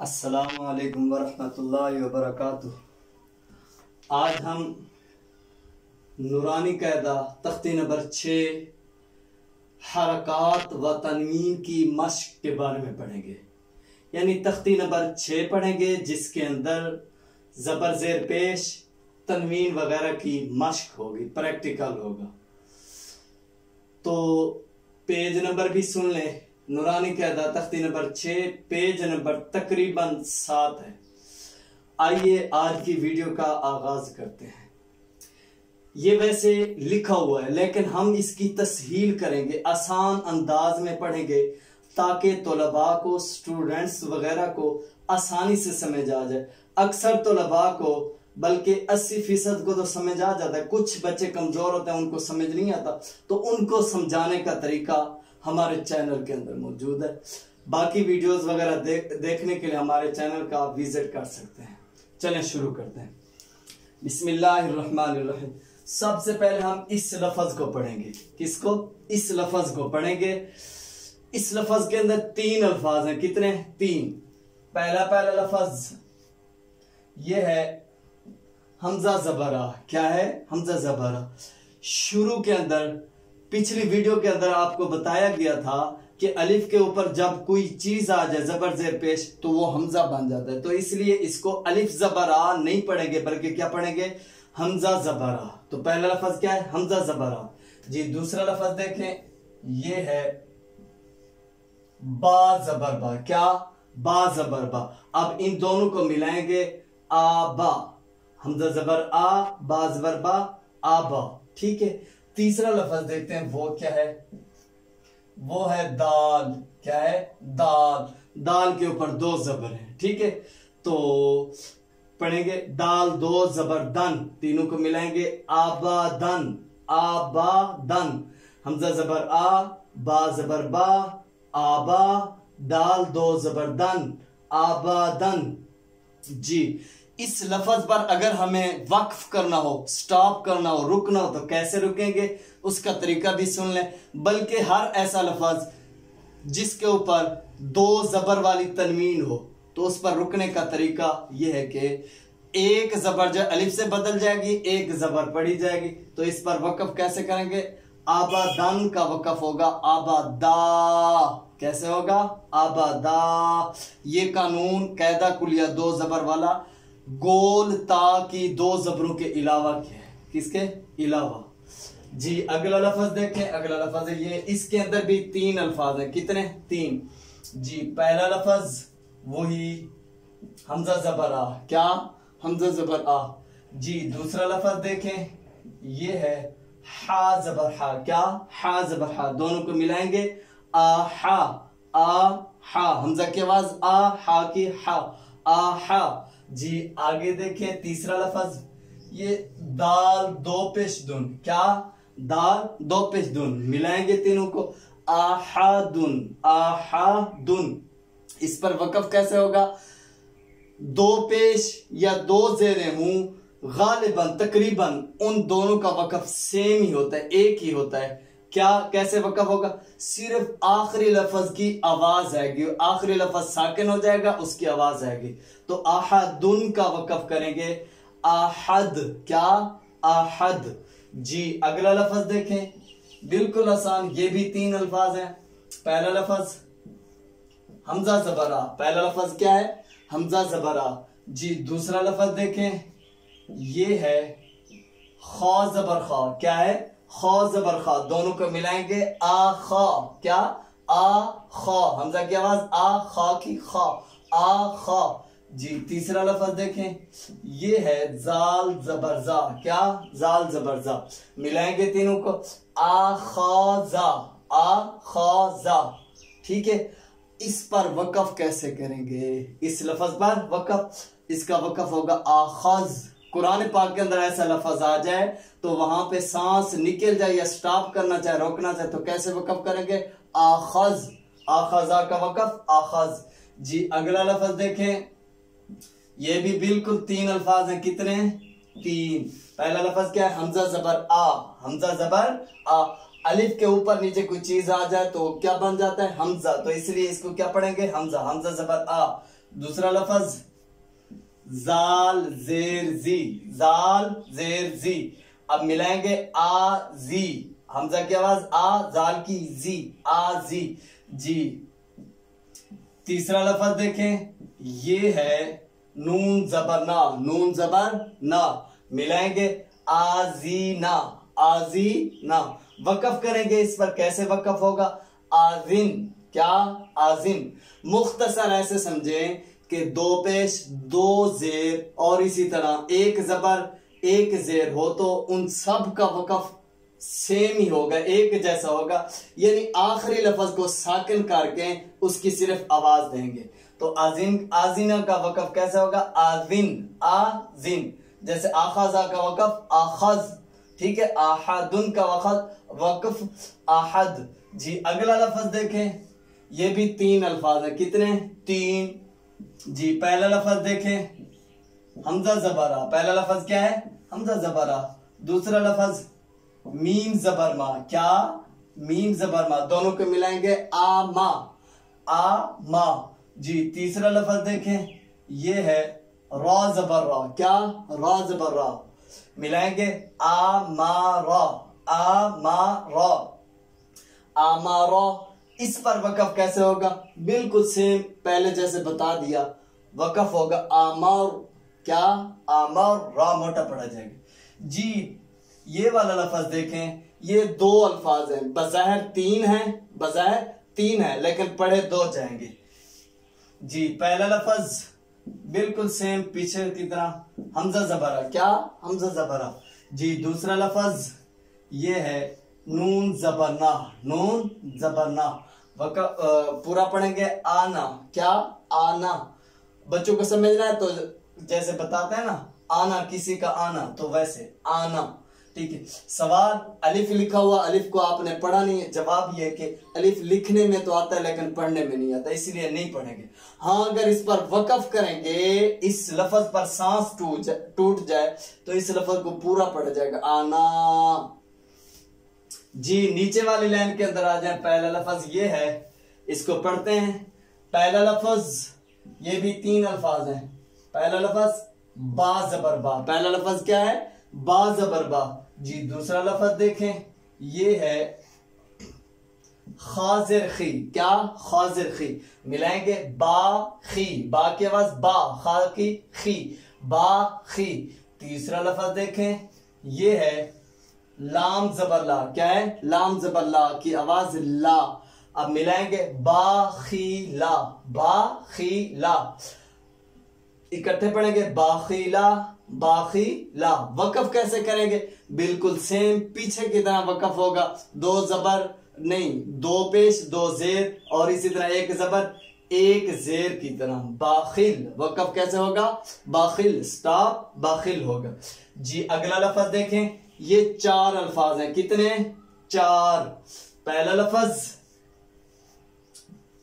अस्सलामु अलैकुम वरहमतुल्लाहि वबरकातुह। आज हम नूरानी कायदा तख्ती नंबर 6 हरकात व तनवीन की मश्क के बारे में पढ़ेंगे। यानी तख्ती नंबर 6 पढ़ेंगे जिसके अंदर ज़बर ज़ेर पेश तनवीन वगैरह की मश्क होगी, प्रैक्टिकल होगा। तो पेज नंबर भी सुन लें। नूरानी कायदा तख्ती नंबर 6 पेज नंबर तकरीबन 7 है। आइए आज की वीडियो का आगाज करते हैं। ये वैसे लिखा हुआ है लेकिन हम इसकी तस्हील करेंगे, आसान अंदाज में पढ़ेंगे ताकि तलबा को, स्टूडेंट्स वगैरह को आसानी से समझ आ जाए। अक्सर तलबा को बल्कि 80% को तो समझ आ जाता है, कुछ बच्चे कमजोर होते हैं उनको समझ नहीं आता, तो उनको समझाने का तरीका हमारे चैनल के अंदर मौजूद है। बाकी वीडियोस वगैरह देखने के लिए हमारे चैनल का आप विजिट कर सकते हैं। चलें शुरू करते हैं। बिस्मिल्लाहिर्रहमानिर्रहीम। सबसे पहले हम इस लफ्ज को पढ़ेंगे। किसको? इस लफ्ज को पढ़ेंगे। इस लफ्ज के अंदर 3 अल्फाज हैं। कितने? 3। पहला लफ्ज ये है हमजा ज़बरा। क्या है? हमजा ज़बरा। शुरू के अंदर पिछली वीडियो के अंदर आपको बताया गया था कि अलिफ के ऊपर जब कोई चीज आ जाए ज़बर ज़ेर पेश तो वो हमजा बन जाता है, तो इसलिए इसको अलिफ ज़बरा नहीं पढ़ेंगे बल्कि क्या पढ़ेंगे? हमजा ज़बरा। तो पहला लफ्ज क्या है? हमजा ज़बरा। जी दूसरा लफ्ज देखें, ये है बा ज़बर बा। क्या? बा ज़बर बा। अब इन दोनों को मिलाएंगे, आबा। हमजा ज़बर आ, बा ज़बर बा, आबा। ठीक है। तीसरा लफ्ज देखते हैं, वो क्या है? वो है दाल। क्या है? दाल। दाल के ऊपर 2 ज़बर हैं। ठीक है, तो पढ़ेंगे दाल 2 ज़बर दन, तीनों को मिलाएंगे, आबादन। आबादन। हमजा ज़बर आ, बा ज़बर बा, आबा, दाल 2 ज़बर दन, आबादन। जी इस लफ्ज पर अगर हमें वक्फ करना हो, स्टॉप करना हो, रुकना हो तो कैसे रुकेंगे उसका तरीका भी सुन लें। बल्कि हर ऐसा लफ्ज जिसके ऊपर 2 ज़बर वाली तनवीन हो तो उस पर रुकने का तरीका यह है कि एक ज़बर जो अलिफ से बदल जाएगी, एक ज़बर पड़ी जाएगी, तो इस पर वक्फ कैसे करेंगे? आबादन का वक्फ होगा आबादा। कैसे होगा? आबादा। ये कानून कायदा कुलिया 2 ज़बर वाला गोल ता की 2 ज़बरों के अलावा क्या है? किसके अलावा? जी अगला लफ्ज देखें। अगला लफ्ज है ये, इसके अंदर भी 3 अल्फाज हैं। कितने? 3। जी पहला लफ्ज वही हमजा ज़बर आ। क्या? हमजा ज़बर आ। जी दूसरा लफ्ज देखें, ये है हा ज़बर हा। क्या? हा ज़बर हा। दोनों को मिलाएंगे, आ हा। आ हा। हमजा की आवाज आ, हा की हा, आ हा। जी आगे देखें तीसरा लफ्ज, ये दाल 2 पेश दुन। क्या? दाल 2 पेश दुन। मिलाएंगे तीनों को, आहादुन। आहादुन। इस पर वक्फ कैसे होगा? 2 पेश या 2 ज़ेरे मुंह गालिबन तकरीबन उन दोनों का वक्फ सेम ही होता है, एक ही होता है। क्या? कैसे वक्फ होगा? सिर्फ आखिरी लफ्ज की आवाज आएगी, आखिरी लफ्ज साकिन हो जाएगा, उसकी आवाज आएगी। तो आहदुन का वक्फ करेंगे आहद। क्या? आहद। जी अगला लफ्ज देखें, बिल्कुल आसान, ये भी 3 अल्फाज हैं। पहला लफ्ज हमजा ज़बरा। पहला लफ्ज क्या है? हमजा ज़बरा। जी दूसरा लफ्ज देखें, ये है खा ज़बर खा। क्या है? खा ज़बर खा। दोनों को मिलाएंगे, आ खा। क्या? आ खा। हमजा की आवाज आ, खा की खा, आ खा। जी तीसरा लफ्ज देखें, ये है जाल ज़बर जा। क्या? जाल ज़बर जा। मिलाएंगे तीनों को, आ खा जा, आ खा जा। ठीक है। इस पर वक्फ कैसे करेंगे? इस लफ्ज पर वक्फ, इसका वक्फ होगा आखज। कुरान पाक के अंदर ऐसा लफ्ज आ जाए तो वहां पे सांस निकल जाए या स्टॉप करना चाहे, रोकना चाहे, तो कैसे वक्फ करेंगे? आखज। आखजा का वक्फ आखज। जी अगला लफ्ज देखें, ये भी बिल्कुल 3 अल्फाज हैं। कितने? 3। पहला लफ्ज क्या है? हमजा ज़बर आ। हमजा ज़बर आ। अलिफ के ऊपर नीचे कोई चीज आ जाए तो क्या बन जाता है? हमजा। तो इसलिए इसको क्या पढ़ेंगे? हमजा। हमजा ज़बर आ। दूसरा लफज जाल जेर जी, जाल जेर जी। अब मिलाएंगे आ जी, हमजा की आवाज आ, जाल की जी, आ जी, जी। तीसरा लफज देखें, ये है नून जबर ना, नून जबर ना। मिलाएंगे आजीना, आजीना। वकफ करेंगे इस पर, कैसे वकफ होगा? आजिन, क्या? आजिन। मुख्तसर ऐसे समझें कि दो पेश दो जेर और इसी तरह एक जबर एक जेर हो तो उन सब का वकफ सेम ही होगा, एक जैसा होगा। यानी आखिरी लफ्ज को साकिन करके उसकी सिर्फ आवाज देंगे। तो आजिन, आजीना का वकफ कैसे होगा? आजिन, आजिन। जैसे आखाजा का वकफ आखज, ठीक है। आहदुन का वकफ आहद। जी अगला लफ्ज देखें, ये भी तीन अल्फाज है। कितने? तीन। जी पहला लफ्ज देखें, हमजा जबरा। पहला लफ्ज क्या है? हमजा जबरा। दूसरा लफ्ज मीम जबर मा, क्या? मीम जबर मा। दोनों को मिलाएंगे आ मा, आ मा। जी तीसरा लफ्ज देखें, ये है रा जबर रा, क्या? रा जबर रा। मिलाएंगे आ मा रा, आ मा रा, आ मा रा। इस पर वकफ कैसे होगा? बिल्कुल सेम, पहले जैसे बता दिया। वकफ होगा आमार, क्या? आमार, रा मोटा पड़ा जाएगा। जी ये वाला लफ्ज देखें, ये दो अल्फाज हैं, बज़ाहिर तीन हैं, बज़ाहिर तीन है लेकिन पढ़े दो जाएंगे। जी पहला लफ्ज बिल्कुल सेम पीछे की तरह, हमजा जबरा, क्या? हमजा जबरा। जी दूसरा लफ्ज ये है नून जबरना, नून जबरना। पूरा पढ़ेंगे आना, क्या? आना। बच्चों को समझना है तो जैसे बताते हैं ना, आना, किसी का आना, तो वैसे आना, ठीक है। सवाल, अलिफ लिखा हुआ, अलिफ को आपने पढ़ा नहीं है। जवाब यह कि अलिफ लिखने में तो आता है लेकिन पढ़ने में नहीं आता, इसलिए नहीं पढ़ेंगे। हाँ अगर इस पर वकफ करेंगे, इस लफ्ज पर सांस टूट जाए तो इस लफ्ज को पूरा पढ़ जाएगा, आना। जी नीचे वाली लाइन के अंदर आ जाए। पहला लफ्ज ये है, इसको पढ़ते हैं। पहला लफ्ज ये भी तीन अल्फाज हैं। पहला लफ्ज बा जबर बा, पहला लफ्ज क्या है? बा जबर बा। जी दूसरा लफ्ज देखें, ये है खाजिर खी, क्या? खाजिर खी। मिलाएंगे बा खी, बा की आवाज बा, खा की खी, बा खी। तीसरा लफ्ज देखें, ये है लाम जबर ला, क्या है? लाम जबर ला की आवाज ला। अब मिलाएंगे बाखीला, बाखीला। इकट्ठे पढ़ेंगे बाखीला, बाखीला। वकफ कैसे करेंगे? बिल्कुल सेम पीछे की तरह वकफ होगा। दो जबर नहीं, दो पेश दो जेर और इसी तरह एक जबर एक जेर की तरह, बाखिल। वकफ कैसे होगा? बाखिल, स्टॉप, बाखिल होगा। जी अगला लफ्ज देखें, ये चार अल्फाज हैं। कितने? चार। पहला लफ्ज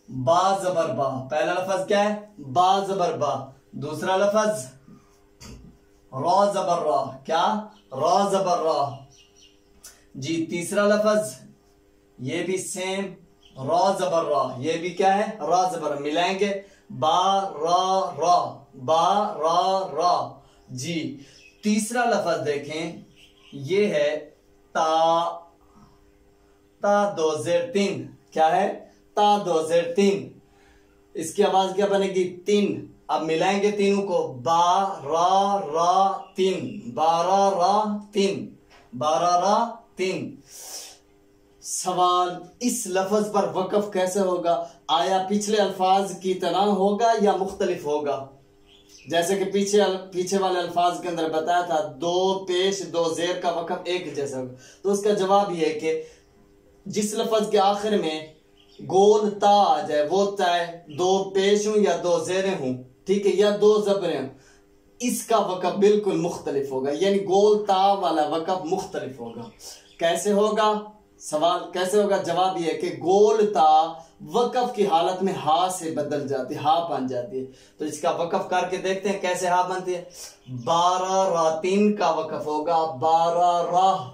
बा जबर बा, पहला लफ्ज क्या है? बा जबर बा। दूसरा लफ्ज रा जबर रा, क्या? रा जबर रा। जी तीसरा लफ्ज ये भी सेम, रा जबर रा, ये भी क्या है? रा जबर। मिलाएंगे बा रा रा, बा रा रा। जी तीसरा लफ्ज देखें, ये है ता, ता दो जेर तीन, क्या है? ता दो जेर तीन। इसकी आवाज क्या बनेगी? तीन। अब मिलाएंगे तीनों को, बा रा रा तीन, बारा रा तीन, बारा रा तीन। सवाल, इस लफ्ज पर वकफ कैसे होगा? आया पिछले अल्फाज की तरह होगा या मुख्तलिफ होगा? जैसे कि पीछे वाले अल्फाज के अंदर बताया था, दो पेश दो जेर का वकफ एक जैसा होगा। तो उसका जवाब यह है कि जिस लफ्ज के आखिर में गोल ता आ जाए, वो चाहे दो पेश हूं या दो जेरें हूं, ठीक है, या दो जबरें हूं, इसका वकफ बिल्कुल मुख्तलिफ होगा। यानी गोल ता वाला वकफ मुख्तलिफ होगा। कैसे होगा? सवाल कैसे होगा? जवाब यह है कि गोल ता वकफ की हालत में हा से बदल जाती है, हा बन जाती है। तो इसका वकफ करके देखते हैं कैसे हा बनती है। बारा रातीन का वकफ होगा बारा राह,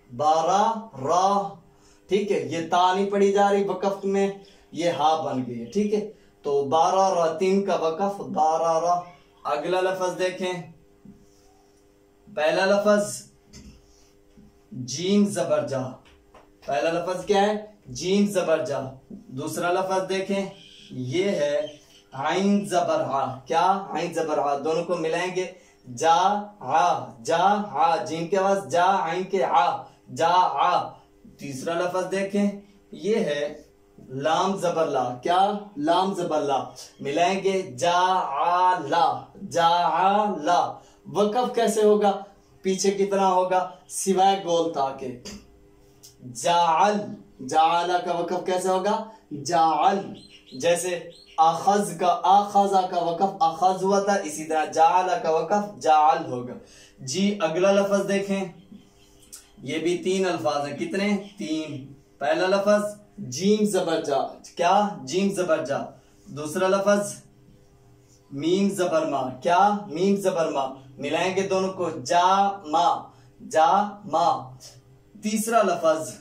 बारा राह, ठीक है। ये ता नहीं पढ़ी जा रही वकफ में, ये हा बन गई है, ठीक है। तो बारह रा, तीन का वकफ बारह रा। अगला लफ्ज देखें, पहला लफ्ज जीम जबर जा। पहला लफ्ज क्या है? जीम जबर जा। दूसरा लफ्ज देखें, ये है आइन जबर हा। क्या? आइन जबर हा। दोनों को मिलाएंगे, जा हा, जा हा, जीम के आवाज जा, आइन के आ, जा आ। तीसरा लफ्ज देखें, ये है लाम जबर ला। क्या? लाम जबर ला। मिलाएंगे, जा आ ला, जा आ ला। वकफ कैसे होगा? पीछे कितना होगा? सिवाय गोल ता के। जाअल, जाअला का वकफ कैसे होगा? जाअल। जैसे अखज का, अखजा का वकफ अखज हुआ था, इसी तरह जाअला का वकफ जाअल होगा। जी अगला लफ्ज देखें, ये भी तीन अल्फाज हैं। कितने? तीन। पहला लफ्ज जीम जबर जा। क्या? जीम जबर जा। दूसरा लफ्ज मीम जबर मा। क्या? मीम जबर मा। मिलाएंगे दोनों को, जा मा, जा मा। तीसरा लफ्ज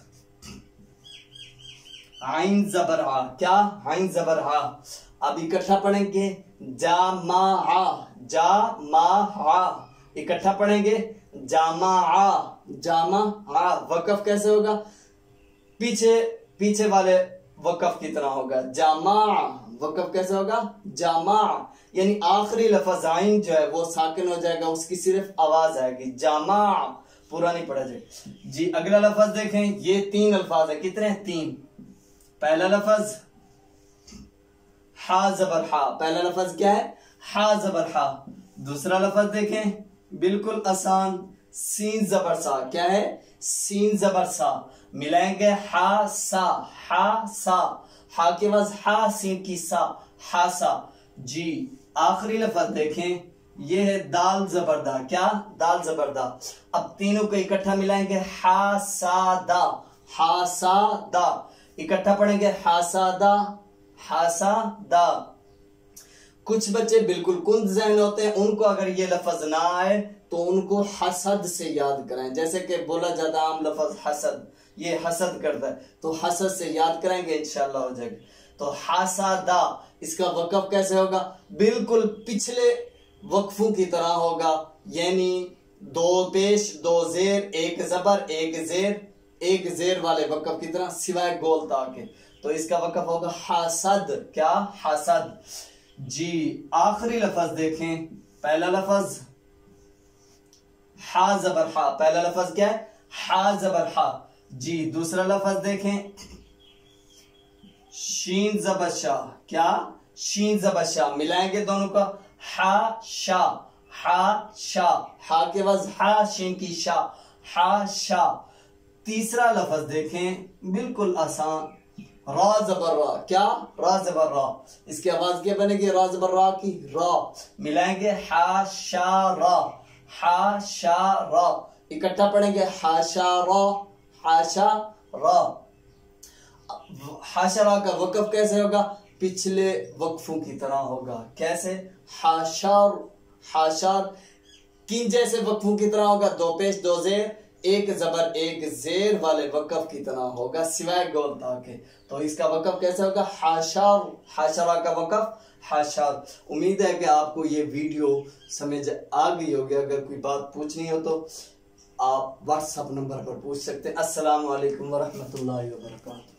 आइन जबर आ। क्या? आइन जबर आ। अब इकट्ठा पढ़ेंगे, जा मा आ, जा मा आ। इकट्ठा पढ़ेंगे, जामा आ, जामा आ। वकफ कैसे होगा? पीछे वाले वकफ कितना होगा? जामा। वकफ कैसे होगा? जामा। यानी आखिरी लफ्ज आइन जो है वो साकिन हो जाएगा, उसकी सिर्फ आवाज आएगी, जामा। पूरा नहीं पढ़ा जाएगा। जी अगला लफ्ज देखें, ये तीन अल्फाज है। कितने? तीन। पहला लफ्ज हा जबर हा। पहला लफ्ज क्या है? हा जबर हा। दूसरा लफ्ज देखें, बिल्कुल आसान, सीन जबर सा। क्या है? सीन जबर सा। मिलाएंगे, हा सा, हा सा। हा के बाद हा, सीन की सा, हा सा। जी आखिरी लफ्ज देखें, ये है दाल जबरदा। क्या? दाल जबरदा। अब तीनों को इकट्ठा मिलाएंगे, हा सा दा, हा सा दा। इकट्ठा पढ़ेंगे, हा सा दा, हा सा दा। कुछ बच्चे बिल्कुल कुंद ज़हन होते हैं, उनको अगर ये लफ्ज ना आए तो उनको हसद से याद कराएं। जैसे कि बोला जाता आम लफ्ज हसद, ये हसद करता है, तो हसद से याद कराएंगे, इंशाल्लाह हो जाएगा। तो हासादा, इसका वकफ कैसे होगा? बिल्कुल पिछले वक्फों की तरह होगा, यानी दो पेश, दो जेर, एक जबर, एक जेर, एक जेर वाले वकफ की तरह, सिवाय गोल ता के। तो इसका वकफ होगा हासद। क्या? हासद। जी आखिरी लफ्ज देखें, पहला लफ्ज हा जबर हा। पहला लफ्ज क्या है? हा जबर हा। जी दूसरा लफ्ज देखें, शीन जबर शाह। क्या? शीन जबर शाह। मिलाएंगे दोनों का, हा शा, हा शा। हा के बाद हा, शीन की शा, हा शा। तीसरा लफ्ज देखें, बिल्कुल आसान, रा जबर रा। क्या? रा जबर रा। इसकी आवाज क्या बनेगी? रा जबर रा की रा। मिलाएंगे, हा शा रा, हा शा रा। इकट्ठा पढ़ेंगे, हा शा रा, हा शा रा। हा शा रा का वकफ कैसे होगा? पिछले वक्फों की तरह होगा। कैसे? हाशार, हाशार। किन जैसे वक्फों की तरह होगा? दो पेश, दो जेर, एक जबर, एक जेर वाले वकफ की तरह होगा, सिवाय गोल ता के। तो इसका वकफ कैसे होगा? हाशार, हाशरा का वकफ हाशार। उम्मीद है कि आपको ये वीडियो समझ आ गई होगी। अगर कोई बात पूछनी हो तो आप व्हाट्सएप नंबर पर पूछ सकते हैं। अस्सलाम वालेकुम वरहमतुल्लाहि वबरकातुहू।